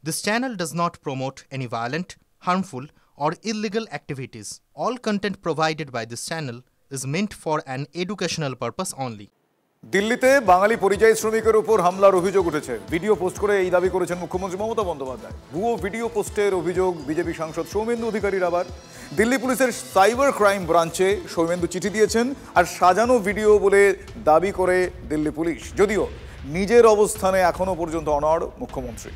This channel does not promote any violent, harmful, or illegal activities. All content provided by this channel is meant for an educational purpose only. দিল্লিতে বাঙালি পরিযায়ী শ্রমিকের উপর হামলার অভিযোগ উঠেছে। Video post করে এই দাবি করেছেন মুখ্যমন্ত্রী মমতা বন্দ্যোপাধ্যায়। ভুয়ো ভিডিও পোস্টের অভিযোগ বিজেপি সাংসদ সৌমেন্দু অধিকারীর। আবার দিল্লি পুলিশের সাইবার ক্রাইম ব্রাঞ্চে সৌমেন্দু চিঠি দিয়েছেন আর সাজানো ভিডিও বলে দাবি করে দিল্লি পুলিশ, যদিও নিজের অবস্থানে এখনো পর্যন্ত অনড় মুখ্যমন্ত্রী।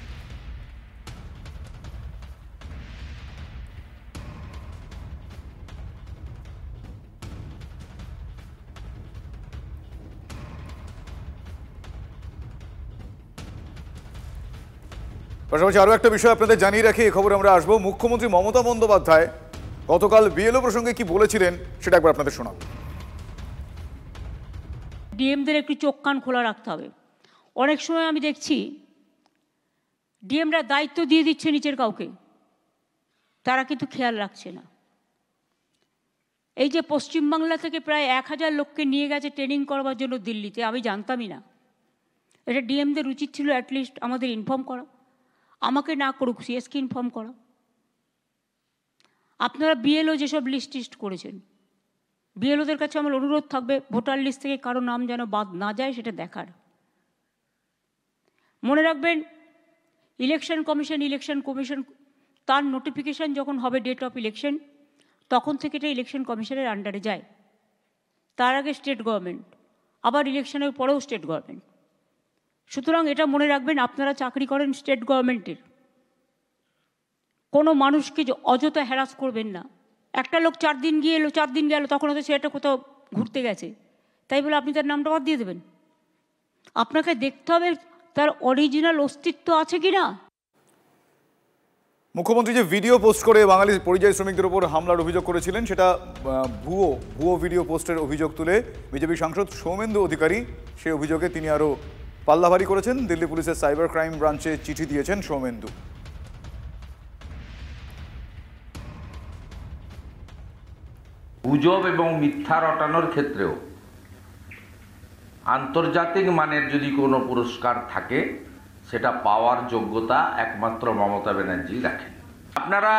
পাশাপাশি আরও একটা বিষয় আপনাদের জানিয়ে রাখি, এই খবরে আমরা আসবো। মুখ্যমন্ত্রী মমতা বন্দ্যোপাধ্যায় গতকাল বিএলও প্রসঙ্গে কি বলেছিলেন সেটা একবার আপনাদের শোনাব। ডিএমদের একটু চোখ কান খোলা রাখতে হবে। অনেক সময় আমি দেখছি ডিএমরা দায়িত্ব দিয়ে দিচ্ছে নিচের কাউকে, তারা কিন্তু খেয়াল রাখছে না। এই যে পশ্চিমবাংলা থেকে প্রায় 1000 লোককে নিয়ে গেছে ট্রেনিং করবার জন্য দিল্লিতে, আমি জানতামই না। এটা ডিএমদের উচিত ছিল অ্যাটলিস্ট আমাদের ইনফর্ম করা, আমাকে না করুক সিএসকে ইনফর্ম করা। আপনারা বিএলও যেসব লিস্ট করেছেন, বিএলওদের কাছে আমার অনুরোধ থাকবে ভোটার লিস্ট থেকে কারো নাম যেন বাদ না যায় সেটা দেখার। মনে রাখবেন, ইলেকশন কমিশন তার নোটিফিকেশান যখন হবে ডেট অফ ইলেকশন, তখন থেকে এটা ইলেকশন কমিশনের আন্ডারে যায়। তার আগে স্টেট গভর্নমেন্ট, আবার ইলেকশনের পরেও স্টেট গভর্নমেন্ট। সুতরাং এটা মনে রাখবেন, আপনারা চাকরি করেন স্টেট গভর্নমেন্টের, কোনো মানুষকে অযথা হ্যারাস করবেন না। একটা লোক 4 দিন গিয়ে এলো, 4 দিন গেল, তখন হয়তো সেটা কোথাও ঘুরতে গেছে, তাই বলে আপনি তার নামটা বাদ দিয়ে দেবেন? আপনাকে দেখতে হবে তার অরিজিনাল অস্তিত্ব আছে কি না। মুখ্যমন্ত্রী যে ভিডিও পোস্ট করে বাঙালি পরিযায়ী শ্রমিকদের উপর হামলার অভিযোগ করেছিলেন, সেটা ভুয়ো ভিডিও পোস্টের অভিযোগ তুলে বিজেপি সাংসদ সৌমেন্দু অধিকারী সেই অভিযোগে তিনি আরও পাল্লাভারি করেছেন। দিল্লি পুলিশের সাইবার ক্রাইম ব্রাঞ্চে চিঠি দিয়েছেন সৌমেন্দু। গুজব এবং মিথ্যা রটানোর ক্ষেত্রেও আন্তর্জাতিক মানের যদি কোনো পুরস্কার থাকে, সেটা পাওয়ার যোগ্যতা একমাত্র মমতা ব্যানার্জি রাখেন। আপনারা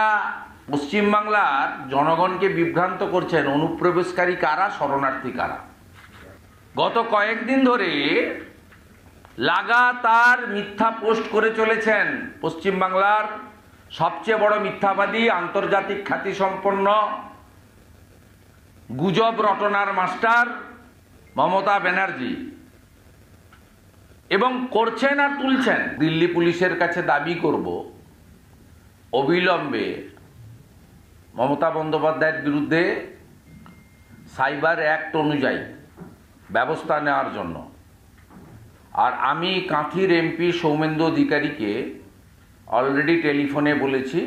পশ্চিমবাংলার জনগণকে বিভ্রান্ত করছেন। অনুপ্রবেশকারী কারা, শরণার্থী কারা? গত কয়েকদিন ধরে লাগাতার মিথ্যা পোস্ট করে চলেছেন পশ্চিমবাংলার সবচেয়ে বড় মিথ্যাবাদী, আন্তর্জাতিক খ্যাতিসম্পন্ন গুজব রটনার মাস্টার মমতা ব্যানার্জি, এবং করছেন আর তুলছেন। দিল্লি পুলিশের কাছে দাবি করব অবিলম্বে মমতা বন্দ্যোপাধ্যায়ের বিরুদ্ধে সাইবার অ্যাক্ট অনুযায়ী ব্যবস্থা নেওয়ার জন্য। আর আমি কাঁথির এমপি সৌমেন্দু অধিকারীকে অলরেডি টেলিফোনে বলেছি,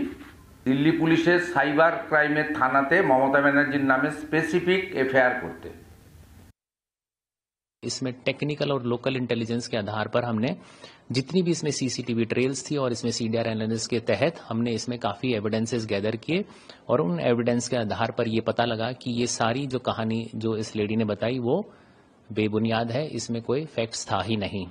দিল্লি পুলিশের সাইবার ক্রাইমের থানাতে মমতা ব্যানার্জির নামে স্পেসিফিক এফআইআর করতে। इसमें टेक्निकल और लोकल इंटेलिजेंस के आधार पर हमने जितनी भी इसमें सीसीटीवी ट्रेल्स थी और इसमें सीडीआर एनालिसिस के तहत हमने इसमें काफी एविडेंसेस गैदर किए, और उन एविडेंस के आधार पर ये पता लगा कि ये सारी जो कहानी जो इस लेडी ने बताई वो बेबुनियाद है, इसमें कोई फैक्ट्स था ही नहीं।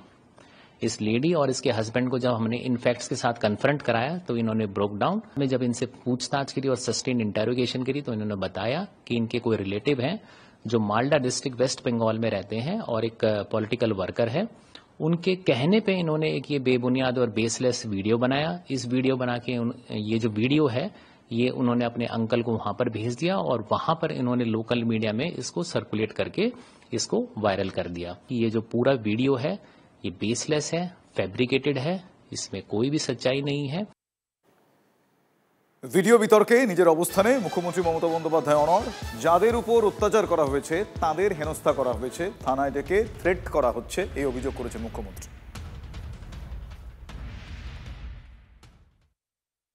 इस लेडी और इसके हस्बैंड को जब हमने इन फैक्ट्स के साथ कन्फ्रंट कराया तो इन्होंने ब्रोक डाउन। में जब इनसे पूछताछ करी और सस्टेन इंटेरोगेशन करी तो इन्होंने बताया कि इनके कोई रिलेटिव हैं जो मालदा डिस्ट्रिक्ट वेस्ट बंगाल में रहते हैं और एक पॉलिटिकल वर्कर है। उनके कहने पे इन्होंने एक ये बेबुनियाद और बेसलेस वीडियो बनाया। इस वीडियो बना के ये जो वीडियो है ये उन्होंने अपने अंकल को वहां पर भेज दिया, और वहां पर इन्होंने लोकल मीडिया में इसको सर्कुलेट करके इसको वायरल कर दिया कि ये जो पूरा वीडियो है ये बेसलेस है, फैब्रिकेटेड है, इसमें कोई भी सच्चाई नहीं है। ভিডিও বিতর্কে নিজের অবস্থানে মুখ্যমন্ত্রী মমতা বন্দ্যোপাধ্যায় অনড়। যাদের উপর অত্যাচার করা হয়েছে তাদের হেনস্থা করা হয়েছে, থানায় ডেকে থ্রেট করা হচ্ছে, এই অভিযোগ করেছেন মুখ্যমন্ত্রী।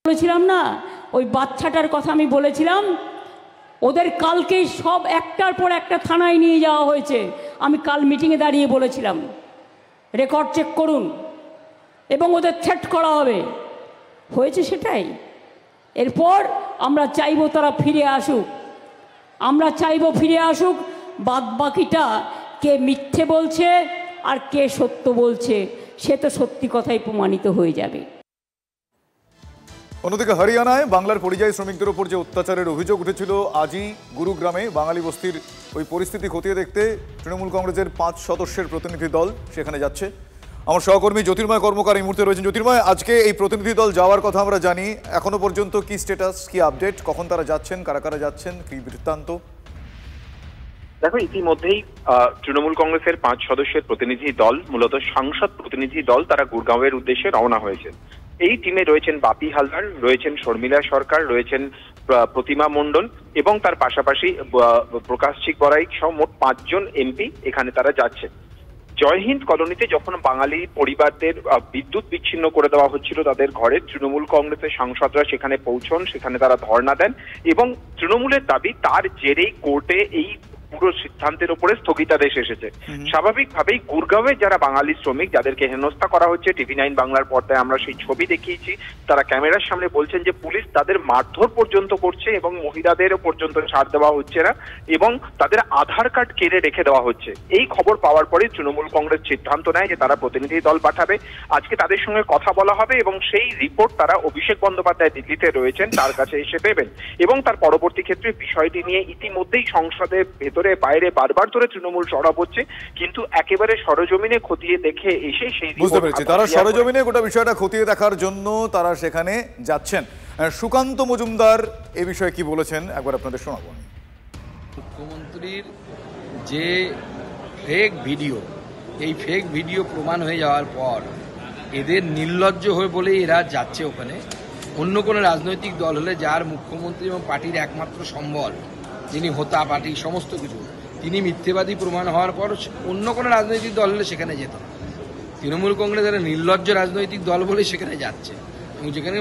বলেছিলাম না, ওই বাচ্চাটার কথা আমি বলেছিলাম, ওদের কালকেই সব একটার পর একটা থানায় নিয়ে যাওয়া হয়েছে। আমি কাল মিটিংয়ে দাঁড়িয়ে বলেছিলাম রেকর্ড চেক করুন, এবং ওদের থ্রেট করা হবে। হয়েছে সেটাই। এরপর আমরা চাইব তারা ফিরে আসুক, আমরা চাইব ফিরে আসুক। বাদ বাকিটা কে মিথ্যে বলছে আর কে সত্য বলছে সে তো সত্যি কথাই প্রমাণিত হয়ে যাবে। অন্যদিকে হরিয়ানায় বাংলার পরিযায়ী শ্রমিকদের উপর যে অত্যাচারের অভিযোগ উঠেছিল, আজই গুরুগ্রামে বাঙালি বস্তির ওই পরিস্থিতি খতিয়ে দেখতে তৃণমূল কংগ্রেসের 5 সদস্যের প্রতিনিধি দল সেখানে যাচ্ছে। আমার সহকর্মী জ্যোতির্ময় কর্মকার এই মুহূর্তে রয়েছেন। জ্যোতির্ময়, আজকে এই প্রতিনিধি দল যাওয়ার কথা আমরা জানি, এখনো পর্যন্ত কি স্ট্যাটাস, কি আপডেট, কখন তারা যাচ্ছেন, কারা কারা যাচ্ছেন, কি বৃত্তান্ত? দেখো, ইতিমধ্যেই তৃণমূল কংগ্রেসের 5 সদস্যের প্রতিনিধি দল, মূলত সাংসদ প্রতিনিধি দল, তারা গুরগাঁওয়ের উদ্দেশ্যে রওনা হয়েছে। এই টিমে রয়েছেন বাপি হালদার, রয়েছেন শর্মিলা সরকার, রয়েছেন প্রতিমা মণ্ডল এবং তার পাশাপাশি প্রকাশিক বড়াইক সহ মোট 5 জন এমপি এখানে তারা যাচ্ছে। জয়হিন্দ কলোনিতে যখন বাঙালি পরিবারদের বিদ্যুৎ বিচ্ছিন্ন করে দেওয়া হচ্ছিল তাদের ঘরে, তৃণমূল কংগ্রেসের সাংসদরা সেখানে পৌঁছন, সেখানে তারা ধর্ণা দেন এবং তৃণমূলের দাবি তার জেরেই কোর্টে এই পুরো সিদ্ধান্তের উপরে স্থগিতাদেশ এসেছে। স্বাভাবিকভাবেই গুরগাঁওয়ে যারা বাঙালি শ্রমিক, যাদেরকে হেনস্থা করা হচ্ছে, TV9 বাংলার পর্দায় আমরা সেই ছবি দেখিয়েছি, তারা ক্যামেরার সামনে বলছেন যে পুলিশ তাদের মারধর পর্যন্ত করছে এবং মহিলাদেরও পর্যন্ত ছাড় দেওয়া হচ্ছে না এবং তাদের আধার কার্ড কেড়ে রেখে দেওয়া হচ্ছে। এই খবর পাওয়ার পরে তৃণমূল কংগ্রেস সিদ্ধান্ত নেয় যে তারা প্রতিনিধি দল পাঠাবে, আজকে তাদের সঙ্গে কথা বলা হবে এবং সেই রিপোর্ট তারা অভিষেক বন্দ্যোপাধ্যায় দিল্লিতে রয়েছেন তার কাছে এসে দেবেন এবং তার পরবর্তী ক্ষেত্রে বিষয়টি নিয়ে ইতিমধ্যেই সংসদের ভেতরে বাইরে বারবার ধরে তৃণমূল সরব হচ্ছে, কিন্তু একেবারে সরজমিনে খতিয়ে দেখে এসে সেই বুঝতে পেরেছি তারা সরজমিনে গোটা বিষয়টা খতিয়ে দেখার জন্য তারা সেখানে যাচ্ছেন। সুকান্ত মজুমদার এই বিষয়ে কি বলেছেন একবার আপনাদের শোনাবো। মুখ্যমন্ত্রীর যে ফেক ভিডিও, এই ফেক ভিডিও প্রমাণ হয়ে যাওয়ার পর এদের নির্লজ্জ হয়ে বলেই এরা যাচ্ছে ওখানে। অন্য কোনো রাজনৈতিক দল হলে, যার মুখ্যমন্ত্রী এবং পার্টির একমাত্র সম্বল, যিনি হোতা পার্টি সমস্ত কিছু, তিনি মিথ্যেবাদী প্রমাণ হওয়ার পর অন্য কোনো রাজনৈতিক দল হলে সেখানে যেত। তৃণমূল কংগ্রেস একটা নির্লজ্জ রাজনৈতিক দল বলে সেখানে যাচ্ছে এবং যেখানে